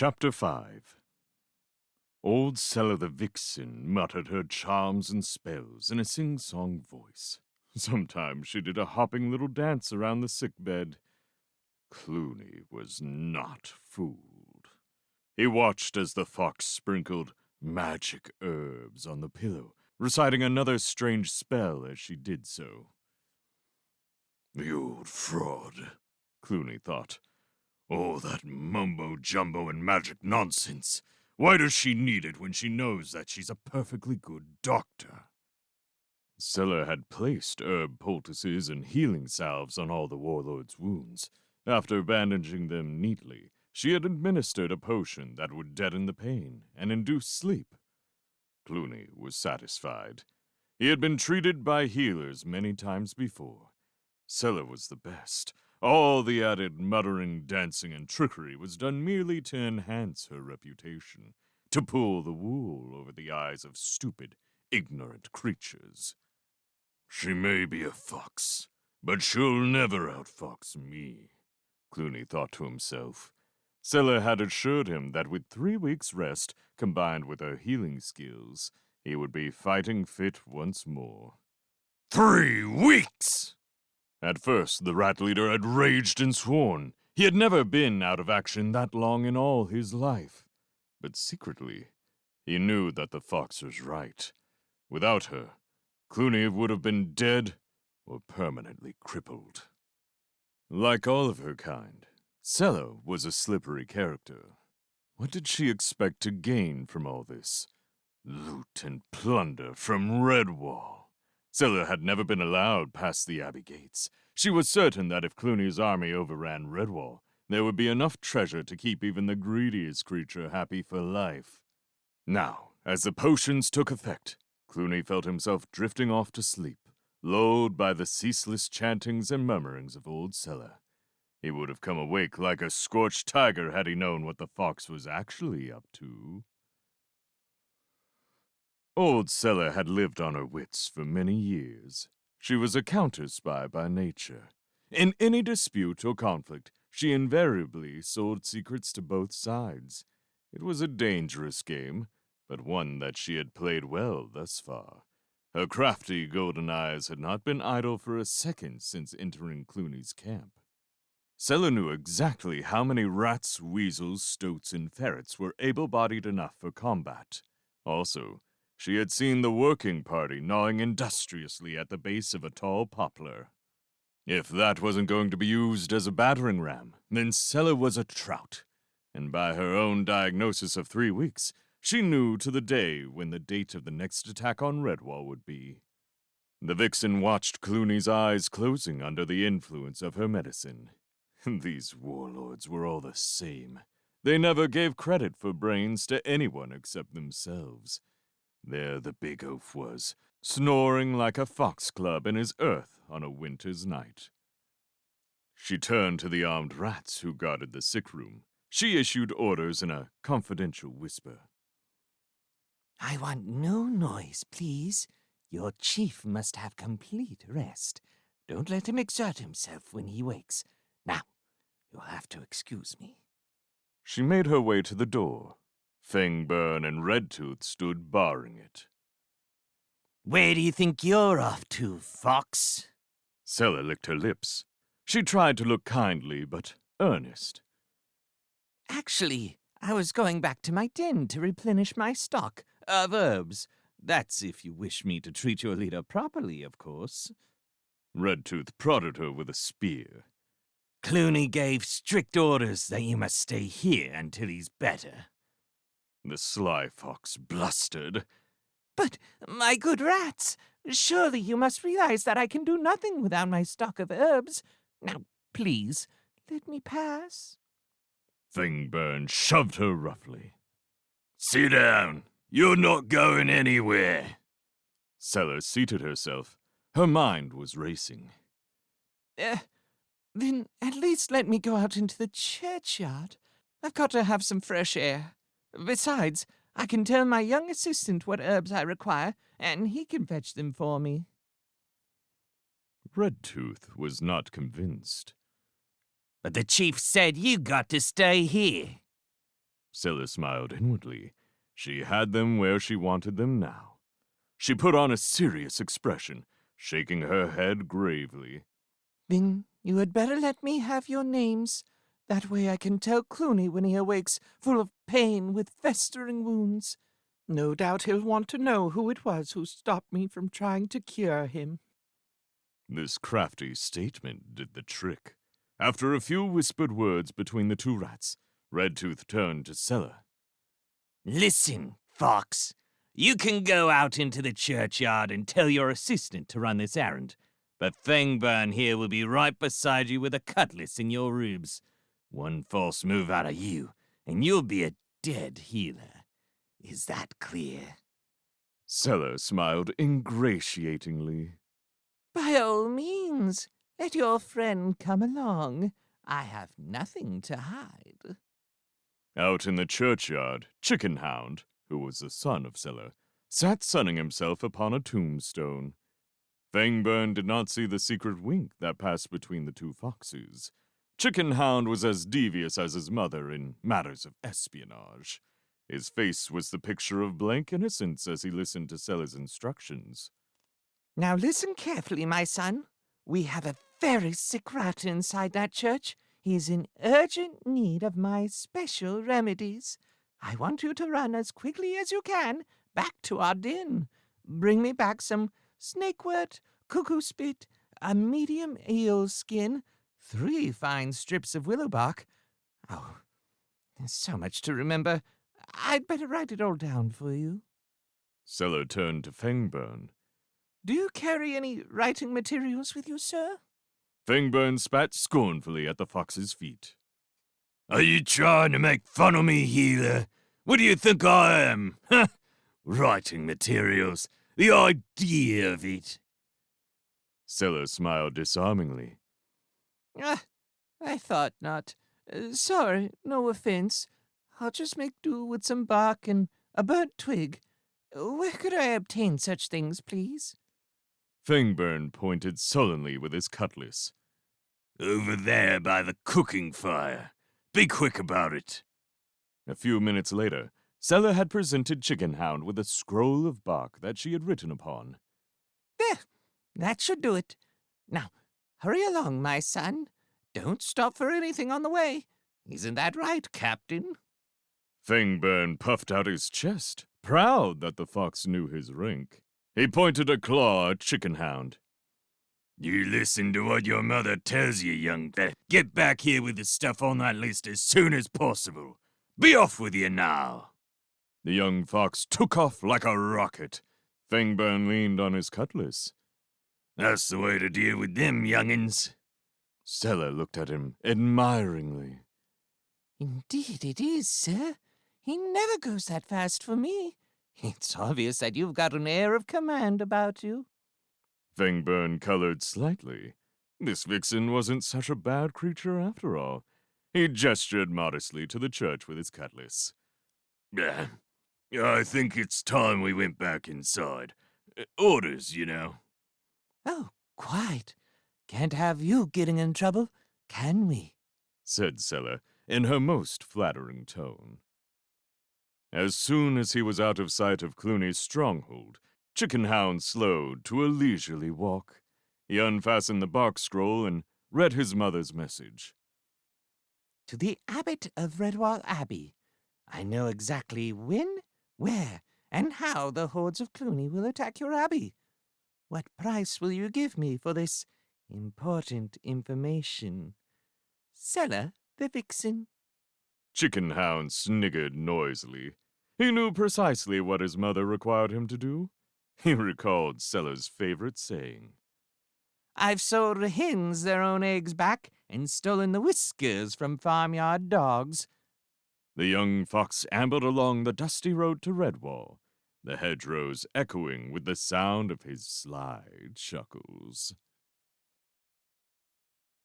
Chapter 5. Old Sela the Vixen muttered her charms and spells in a sing-song voice. Sometimes she did a hopping little dance around the sickbed. Cluny was not fooled. He watched as the fox sprinkled magic herbs on the pillow, reciting another strange spell as she did so. The old fraud, Cluny thought. All that mumbo-jumbo and magic nonsense. Why does she need it when she knows that she's a perfectly good doctor? Sela had placed herb poultices and healing salves on all the warlord's wounds. After bandaging them neatly, she had administered a potion that would deaden the pain and induce sleep. Cluny was satisfied. He had been treated by healers many times before. Sela was the best. All the added muttering, dancing, and trickery was done merely to enhance her reputation, to pull the wool over the eyes of stupid, ignorant creatures. She may be a fox, but she'll never outfox me, Cluny thought to himself. Sela had assured him that with 3 weeks' rest, combined with her healing skills, he would be fighting fit once more. 3 weeks! At first, the rat leader had raged and sworn. He had never been out of action that long in all his life. But secretly, he knew that the fox was right. Without her, Cluny would have been dead or permanently crippled. Like all of her kind, Sela was a slippery character. What did she expect to gain from all this? Loot and plunder from Redwall. Sela had never been allowed past the abbey gates. She was certain that if Cluny's army overran Redwall, there would be enough treasure to keep even the greediest creature happy for life. Now, as the potions took effect, Cluny felt himself drifting off to sleep, lulled by the ceaseless chantings and murmurings of old Sela. He would have come awake like a scorched tiger had he known what the fox was actually up to. Old Sela had lived on her wits for many years. She was a counter-spy by nature. In any dispute or conflict, she invariably sold secrets to both sides. It was a dangerous game, but one that she had played well thus far. Her crafty golden eyes had not been idle for a second since entering Cluny's camp. Sela knew exactly how many rats, weasels, stoats, and ferrets were able-bodied enough for combat. Also, she had seen the working party gnawing industriously at the base of a tall poplar. If that wasn't going to be used as a battering ram, then Sela was a trout. And by her own diagnosis of 3 weeks, she knew to the day when the date of the next attack on Redwall would be. The vixen watched Cluny's eyes closing under the influence of her medicine. These warlords were all the same. They never gave credit for brains to anyone except themselves. There the big oaf was, snoring like a foxglove in his earth on a winter's night. She turned to the armed rats who guarded the sick room. She issued orders in a confidential whisper. I want no noise, please. Your chief must have complete rest. Don't let him exert himself when he wakes. Now, you'll have to excuse me. She made her way to the door. Fangburn and Redtooth stood barring it. Where do you think you're off to, fox? Sela licked her lips. She tried to look kindly but earnest. Actually, I was going back to my den to replenish my stock of herbs. That's if you wish me to treat your leader properly, of course. Redtooth prodded her with a spear. Cluny gave strict orders that you must stay here until he's better. The sly fox blustered. But, my good rats, surely you must realize that I can do nothing without my stock of herbs. Now, please, let me pass. Fangburn shoved her roughly. Sit down. You're not going anywhere. Sela seated herself. Her mind was racing. Then at least let me go out into the churchyard. I've got to have some fresh air. Besides, I can tell my young assistant what herbs I require, and he can fetch them for me. Redtooth was not convinced. But the chief said you got to stay here. Sela smiled inwardly. She had them where she wanted them now. She put on a serious expression, shaking her head gravely. Then you had better let me have your names. That way I can tell Cluny when he awakes, full of pain with festering wounds. No doubt he'll want to know who it was who stopped me from trying to cure him. This crafty statement did the trick. After a few whispered words between the two rats, Redtooth turned to Sela. Listen, Fox. You can go out into the churchyard and tell your assistant to run this errand. But Fangburn here will be right beside you with a cutlass in your ribs. One false move out of you, and you'll be a dead healer. Is that clear? Sela smiled ingratiatingly. By all means, let your friend come along. I have nothing to hide. Out in the churchyard, Chickenhound, who was the son of Sela, sat sunning himself upon a tombstone. Fangburn did not see the secret wink that passed between the two foxes. Chickenhound was as devious as his mother in matters of espionage. His face was the picture of blank innocence as he listened to Sela's instructions. Now listen carefully, my son. We have a very sick rat inside that church. He is in urgent need of my special remedies. I want you to run as quickly as you can back to our den. Bring me back some snakewort, cuckoo spit, a medium eel skin, 3 fine strips of willow bark. Oh, there's so much to remember. I'd better write it all down for you. Sela turned to Fangburn. Do you carry any writing materials with you, sir? Fangburn spat scornfully at the fox's feet. Are you trying to make fun of me, healer? What do you think I am? Writing materials. The idea of it. Sela smiled disarmingly. I thought not. Sorry, no offense. I'll just make do with some bark and a burnt twig. Where could I obtain such things, please? Fangburn pointed sullenly with his cutlass. Over there by the cooking fire. Be quick about it. A few minutes later, Sela had presented Chickenhound with a scroll of bark that she had written upon. There, that should do it. Now, hurry along, my son. Don't stop for anything on the way. Isn't that right, Captain? Fangburn puffed out his chest, proud that the fox knew his rank. He pointed a claw at Chickenhound. You listen to what your mother tells you, young fella. Get back here with the stuff on that list as soon as possible. Be off with you now. The young fox took off like a rocket. Fangburn leaned on his cutlass. That's the way to deal with them young'uns. Sela looked at him admiringly. Indeed it is, sir. He never goes that fast for me. It's obvious that you've got an air of command about you. Fangburn colored slightly. This vixen wasn't such a bad creature after all. He gestured modestly to the church with his cutlass. I think it's time we went back inside. Orders, you know. Oh, quite. Can't have you getting in trouble, can we? Said Sela in her most flattering tone. As soon as he was out of sight of Cluny's stronghold, Chickenhound slowed to a leisurely walk. He unfastened the bark scroll and read his mother's message. To the Abbot of Redwall Abbey. I know exactly when, where, and how the hordes of Cluny will attack your abbey. What price will you give me for this important information? Sela the Vixen. Chickenhound sniggered noisily. He knew precisely what his mother required him to do. He recalled Sela's favorite saying. I've sold hens their own eggs back and stolen the whiskers from farmyard dogs. The young fox ambled along the dusty road to Redwall, the hedgerows echoing with the sound of his sly chuckles.